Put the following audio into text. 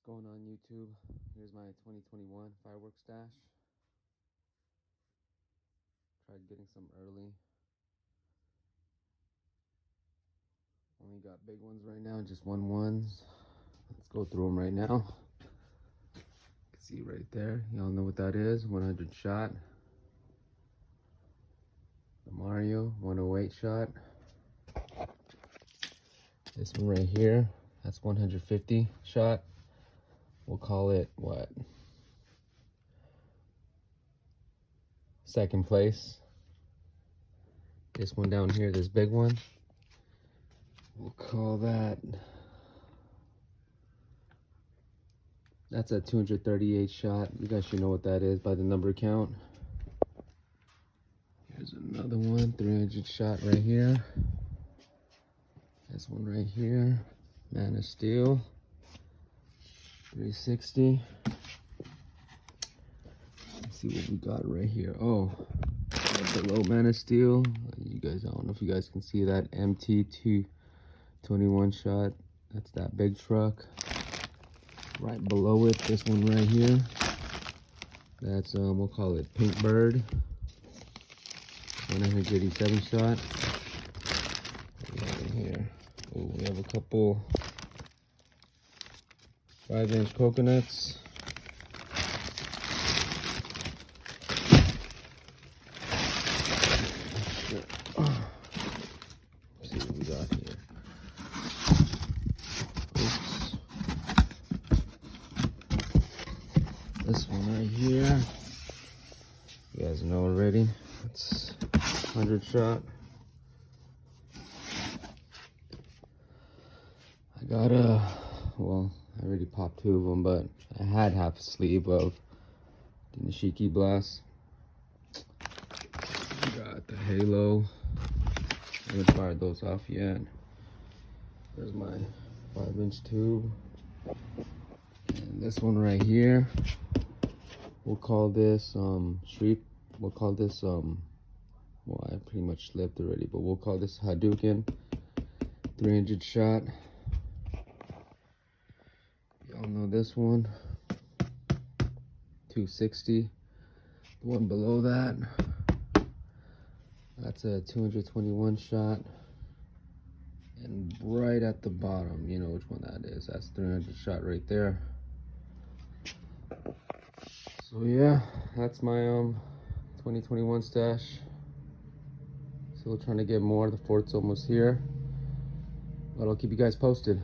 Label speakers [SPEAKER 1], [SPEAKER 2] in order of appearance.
[SPEAKER 1] What's going on YouTube? Here's my 2021 fireworks stash. Tried getting some early. Only got big ones right now, just ones. Let's go through them right now. You can see right there, y'all know what that is, 100 shot. The Mario 108 shot. This one right here, that's 150 shot. We'll call it what? Second place. This one down here, this big one, we'll call that's a 238 shot. You guys should know what that is by the number count. Here's another one, 300 shot right here. This one right here, Man of Steel, 360. Let's see what we got right here. Oh, below Man of Steel, you guys, I don't know if you guys can see that MT221 shot. That's that big truck. Right below it, this one right here. That's we'll call it Pink Bird, 187 shot. What do we have in here? Oh, we have a couple 5-inch coconuts. Let's see what we got here. Oops. This one right here, you guys know already. It's 100 shot. I got well, I already popped 2 of them, but I had half a sleeve of the Nishiki Blast. Got the Halo. I haven't fired those off yet. There's my 5-inch tube. And this one right here, we'll call this street. We'll call this well, I pretty much slipped already, but we'll call this Hadouken, 300 shot. Y'all know this one, 260. The one below that, that's a 221 shot. And right at the bottom, you know which one that is. That's 300 shot right there. So yeah, that's my 2021 stash. Still trying to get more. The 4th's almost here, but I'll keep you guys posted.